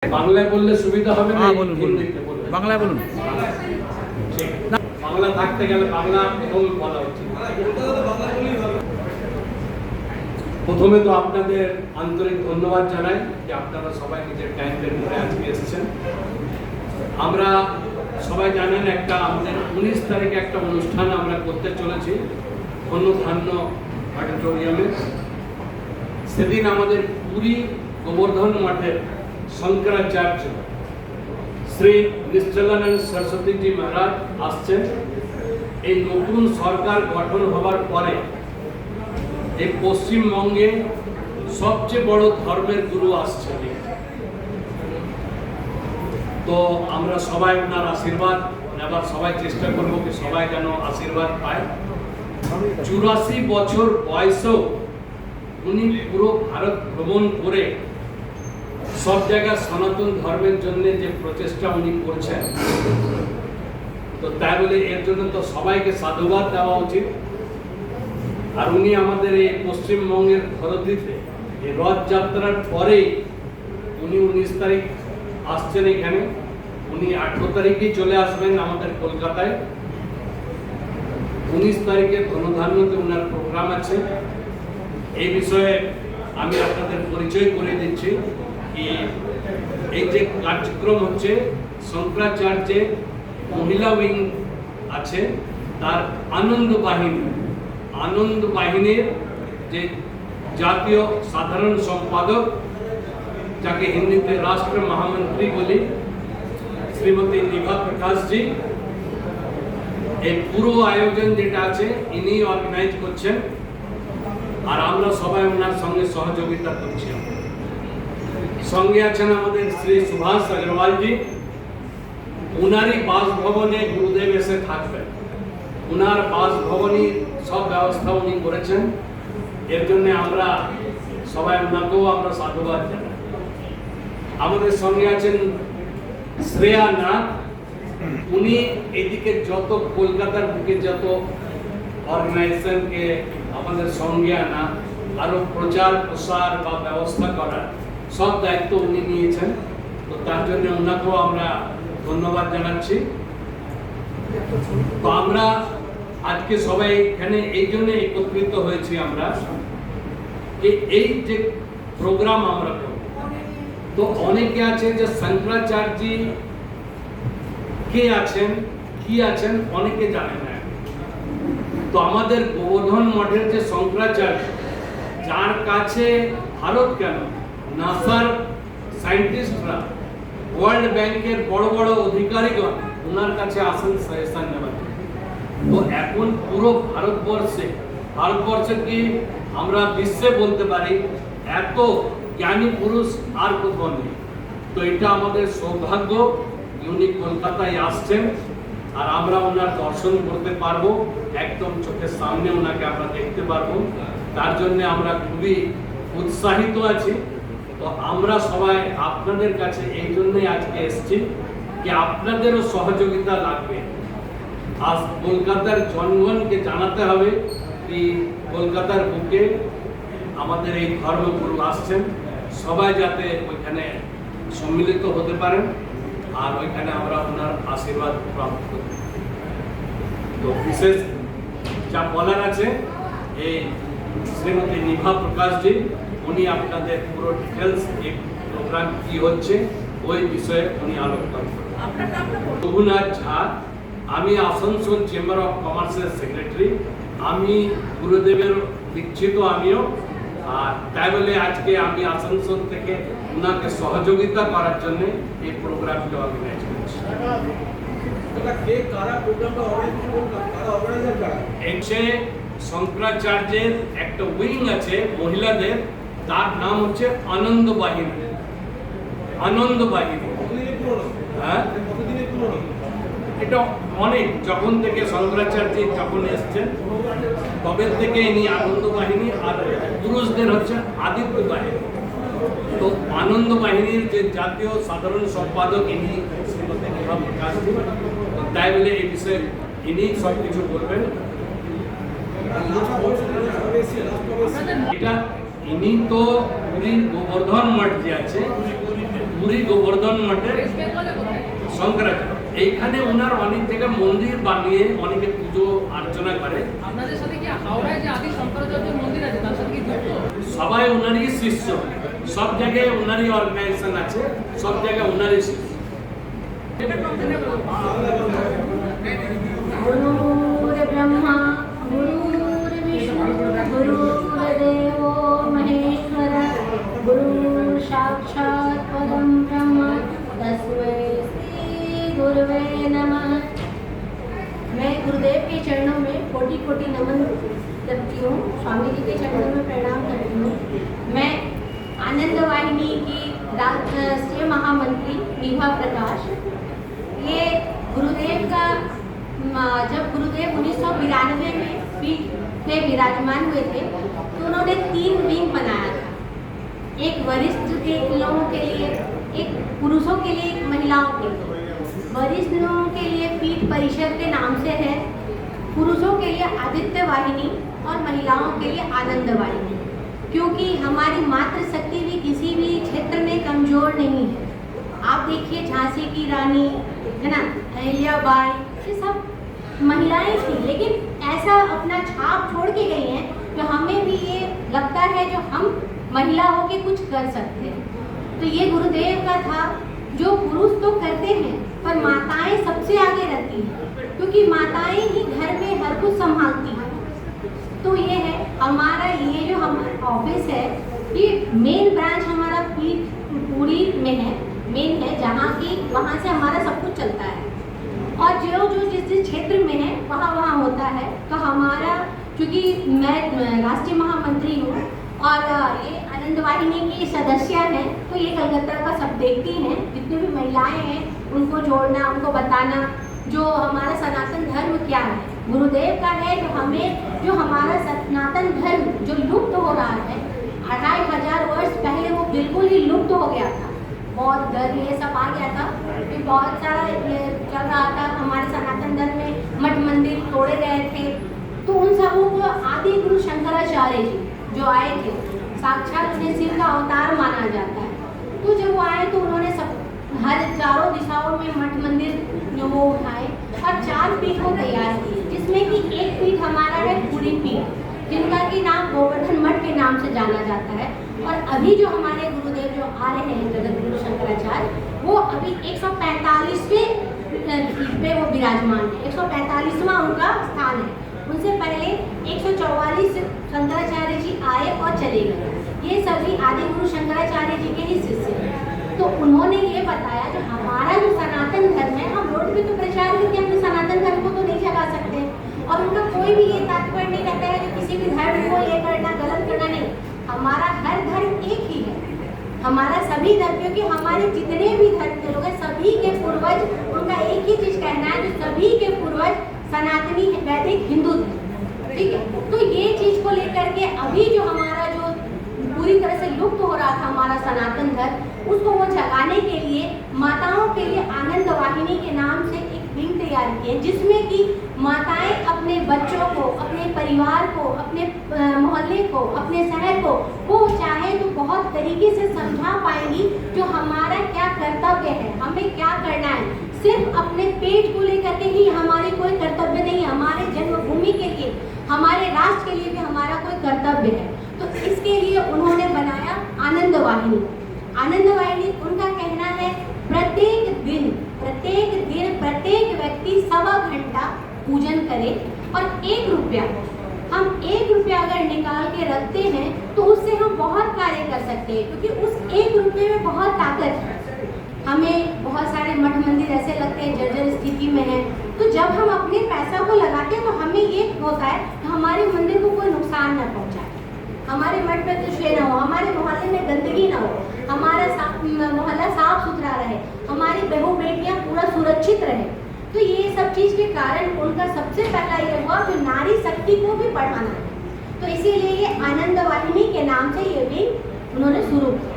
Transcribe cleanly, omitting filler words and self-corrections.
বাংলায় বললে সুবিধা হবে না? বলুন বলুন, বাংলায় বলুন। ঠিক, বাংলা থাকতে গেলে বাংলা প্রথমে বলা উচিত। প্রথমে তো আপনাদের আন্তরিক ধন্যবাদ জানাই যে আপনারা সবাই নিজের টাইম বের করে আজকে এসেছেন। আমরা সবাই জানেন একটা আমাদের 19 তারিখে একটা অনুষ্ঠান আমরা করতে চলেছি ধন্য অডিটোরিয়ামে। সেদিন আমাদের পুরী গোবর্ধন মঠের শঙ্করাচার্য শ্রী নিশ্চলানন্দ সরস্বতীজি মহারাজ আসছেন। এই নতুন সরকার গঠন হবার পরে এই পশ্চিমবঙ্গে সবচেয়ে বড় ধর্মের গুরু আসছেন। তো আমরা সবাই ওনার আশীর্বাদ নেবার সবাই চেষ্টা করবো কি সবাই যেন আশীর্বাদ পায়। 84 বছর বয়সেও উনি পুরো ভারত ভ্রমণ করে সব জায়গায় সনাতন ধর্মের জন্য যে প্রচেষ্টা উনি করছেন, তো তাই বলে এর জন্য তো সবাইকে সাধুবাদ দেওয়া উচিত। আর উনি আমাদের এই পশ্চিমবঙ্গের ধরতিতে এই রথযাত্রার পরেই উনি 19 তারিখ আসছেন এখানে। উনি 18 তারিখেই চলে আসবেন আমাদের কলকাতায়। 19 তারিখে ধনধান্যতে ওনার প্রোগ্রাম আছে। এই বিষয়ে আমি আপনাদের পরিচয় করে দিচ্ছি। এই যে কার্যক্রম হচ্ছে শঙ্করাচার্যের মহিলা উইং আছে, তার আনন্দ বাহিনীর যে জাতীয় সাধারণ সম্পাদক, যাকে হিন্দিতে রাষ্ট্র মহামন্ত্রী বলি, শ্রীমতী নিভা প্রকাশজি, এই পুরো আয়োজন যেটা আছে ইনি অর্গানাইজ করছেন। আর আমরা সবাই ওনার সঙ্গে সহযোগিতা করছি। সঙ্গে আছেন আমাদের শ্রী সুভাষ আগরওয়ালজি। উনারই বাসভবনে গুরুদেব এসে থাকবেন। উনার বাসভবনই সব ব্যবস্থা উনি করেছেন। এর জন্য আমরা সবাই ওনাকেও আমরা সাধুবাদ জানাই। আমাদের সঙ্গে আছেন শ্রেয়া নাথ। উনি এদিকে যত কলকাতার বুকে যত অর্গানাইজেশনকে আমাদের সঙ্গে আনা, আরো প্রচার প্রসার বা ব্যবস্থা করার সব দায়িত্ব উনি নিয়েছেন। তো তার জন্য ওনাকেও আমরা ধন্যবাদ জানাচ্ছি। তো আমরা আজকে সবাই এখানে এই জন্য একত্রিত হয়েছি আমরা, এই যে প্রোগ্রাম আমরা করব। তো অনেকে আছে যে শঙ্করাচার্য কে আছেন, কি আছেন, অনেকে জানে না। তো আমাদের গোবর্ধন মঠের যে শঙ্করাচার্য, যার কাছে ভারত কেন নাসার সায়েন্টিস্টরা, ওয়ার্ল্ড ব্যাংকের বড় বড় অধিকারীগণ ওনার কাছে আসেন সাজেশন নেওয়ার। তো এখন পুরো ভারতবর্ষে কি আমরা বিশ্বে বলতে পারি এত জ্ঞানী পুরুষ আর কোথাও নেই। তো এটা আমাদের সৌভাগ্য। উনি কলকাতায় আসছেন আর আমরা ওনার দর্শন করতে পারবো, একদম চোখের সামনে ওনাকে আমরা দেখতে পারবো। তার জন্য আমরা খুবই উৎসাহিত আছি। তো আমরা সবাই আপনাদের কাছে এই জন্যই আজকে এসেছি যে আপনাদেরও সহযোগিতা লাগবে। আজ কলকাতার জনগণকে জানাতে হবে কি কলকাতার বুকে আমাদের এই ধর্মগুরু আসছেন, সবাই যাতে ওইখানে সম্মিলিত হতে পারেন আর ওইখানে আমরা ওনার আশীর্বাদ প্রাপ্ত করি। তো বিশেষ যা বলার আছে, এই শ্রীমতী নিভা প্রকাশজি উনি আপনাদের পুরো ডিটেলস এই প্রোগ্রাম কি হচ্ছে ওই বিষয়ে উনি আলোচনা করবেন। রঘুনাথ ঝা, আমি আসানসোল চেম্বার অফ কমার্সের সেক্রেটারি। আমি গুরুদেবের দীক্ষিত আমিও। আর তাই বলে আজকে আমি আসানসোল থেকে ওনাকে সহযোগিতা করার জন্য এই প্রোগ্রামটা অর্গানাইজ করছি। শঙ্করাচার্যের একটা উইং আছে মহিলাদের, তার নাম হচ্ছে আনন্দ বাহিনী। হ্যাঁ, এটা অনেক যখন থেকে শঙ্করাচার্য যখন এসছেন তবে থেকে ইনি আনন্দ বাহিনী। আর পুরুষদের হচ্ছে আদিত্য বাহিনী। তো আনন্দ বাহিনীর যে জাতীয় সাধারণ সম্পাদক ইনি শ্রীমতী নিভা প্রকাশজি। তাই বলে এই বিষয়ে ইনি সব কিছু বলবেন। এটা ইনি তো পুরীর গোবর্ধন মঠ যে আছে পুরী গোবর্ধন মঠের শঙ্করাচার্য। এইখানে ওনার অনেক জায়গায় মন্দির বানিয়ে অনেকে পুজো অর্চনা করে। আপনাদের সাথে কি হাওড়ায় যে আদি শঙ্করাচার্যের মন্দির আছে তার সাথে কি যুক্ত? সবাই ওনারই শিষ্য, সব জায়গায় ওনারই অর্গানাইজেশন আছে, সব জায়গায় ওনারই শিষ্য। गुरुर्ब्रह्मा गुरुर्विष्णु गुरुर्देवो महेश्वर गुरु साक्षात् परं ब्रह्म तस्मै श्री गुरुवे नमः। मैं गुरुदेव के चरणों में कोटि कोटि नमन करती हूँ, स्वामी जी के चरणों में प्रणाम करती हूँ। मैं आनंद वाहिनी की राष्ट्रीय महामंत्री नीभा प्रकाश। ये गुरुदेव का जब गुरुदेव 1992 में पीठ पे विराजमान हुए थे तो उन्होंने 3 विंग बनाया था, एक वरिष्ठ के लोगों के लिए, एक पुरुषों के लिए, एक महिलाओं के लिए। वरिष्ठ लोगों के लिए पीठ परिषद के नाम से है, पुरुषों के लिए आदित्य वाहिनी और महिलाओं के लिए आनंद वाहिनी, क्योंकि हमारी मातृशक्ति भी किसी भी क्षेत्र में कमजोर नहीं है। आप देखिए झांसी की रानी है ना, अहिल्याबाई, ये सब महिलाएं थी, लेकिन ऐसा अपना छाप छोड़ के गई हैं जो हमें भी ये लगता है जो हम महिला होके कुछ कर सकते हैं। तो ये गुरुदेव का था, जो पुरुष तो करते हैं पर माताएं सबसे आगे रहती हैं, क्योंकि माताएं ही घर में हर कुछ संभालती हैं। तो ये है हमारा, ये जो हमारा ऑफिस है, ये मेन ब्रांच हमारा पूरी में है, मेन है, जहाँ की वहाँ से हमारा सब कुछ चलता है। और जो जिस क्षेत्र में है वहाँ होता है। तो हमारा, क्योंकि मैं राष्ट्रीय महामंत्री हूँ और ये आनंद वाहिनी की सदस्य हैं, तो ये कलकत्ता का सब देखती हैं, जितनी भी महिलाएं हैं उनको जोड़ना, उनको बताना जो हमारा सनातन धर्म क्या है, गुरुदेव का है, जो हमारा सनातन धर्म जो लुप्त हो रहा है, 2500 वर्ष पहले वो बिल्कुल ही लुप्त हो गया था। बौद्ध धर्म ये सब आ गया था, कि बहुत सारा ये चल रहा था, हमारे सनातन धर्म में मठ मंदिर तोड़े गए थे। तो उन सबों को आदि गुरु शंकराचार्य जी जो आए थे, साक्षात उन्हें शिव का अवतार माना जाता है। तो जब वो आए तो उन्होंने सब हर चारों दिशाओं में मठ मंदिर जो वो उठाए और 4 पीठ को तैयार किए, जिसमें कि एक पीठ हमारा है पूरी पीठ, जिनका की नाम गोवर्धन मठ के नाम से जाना जाता है। और अभी जो हमारे गुरुदेव जो आ रहे हैं जगत गुरु शंकराचार्य, वो अभी 145वें पे वो विराजमान है, 145वां उनका स्थान है। उनसे पहले 144 शंकराचार्य जी आए और चले गए। ये सभी आदि गुरु शंकराचार्य जी के ही शिष्य हैं। तो उन्होंने ये बताया जो हमारा जो सनातन धर्म है, हम रोड पे तो प्रचार करके अपने सनातन धर्म को तो नहीं जगा सकते, और उनका कोई भी ये तात्पर्य नहीं रहता है जो किसी भी धर्म को ये करना गलत करना नहीं। हमारा हर धर्म एक ही है, हमारा सभी धर्म, क्योंकि हमारे जितने भी धर्म के लोग हैं सभी के पूर्वज, उनका एक ही चीज कहना है जो सभी के पूर्वज सनातनी वैदिक हिंदू थे, ठीक है। तो ये चीज को लेकर के अभी जो हमारा जो पूरी तरह से लुप्त हो रहा था हमारा सनातन धर्म, उसको वो जगाने के लिए माताओं के लिए आनंद वाहिनी के नाम से एक विंग तैयार किए, जिसमें कि माताएं अपने बच्चों को, अपने परिवार को, अपने मोहल्ले को, अपने शहर को वो चाहे तो बहुत तरीके से समझा पाएंगी जो हमारा क्या कर्तव्य है, हमें क्या करना है। सिर्फ अपने पेट को लेकर के ही हमारे कोई कर्तव्य नहीं है, हमारे जन्मभूमि के लिए, हमारे राष्ट्र के लिए भी हमारा कोई कर्तव्य है। तो इसके लिए उन्होंने बनाया आनंद वाहिनी। आनंद वाहिनी उनका कहना है प्रत्येक दिन प्रत्येक व्यक्ति 1.25 घंटा पूजन करे और 1 रुपया, हम 1 रुपया अगर निकाल के रखते हैं तो उससे हम बहुत कार्य कर सकते हैं, क्योंकि उस 1 रुपये में बहुत ताकत है। हमें बहुत सारे मठ मंदिर ऐसे लगते हैं जर्जर स्थिति में है, तो जब हम अपने पैसा को लगाते हैं तो हमें ये होता है कि हमारे मंदिर को कोई नुकसान न पहुंचाए, हमारे मठ में कुछ ना हो, हमारे मोहल्ले में गंदगी ना हो, हमारा मोहल्ला साफ सुथरा रहे, हमारी बहू बेटियां पूरा सुरक्षित रहे। तो ये सब चीज के कारण उनका सबसे पहला ये हुआ जो नारी शक्ति को भी बढ़ाना है। तो इसीलिए ये आनंद वाहिनी के नाम से ये भी उन्होंने शुरू किया।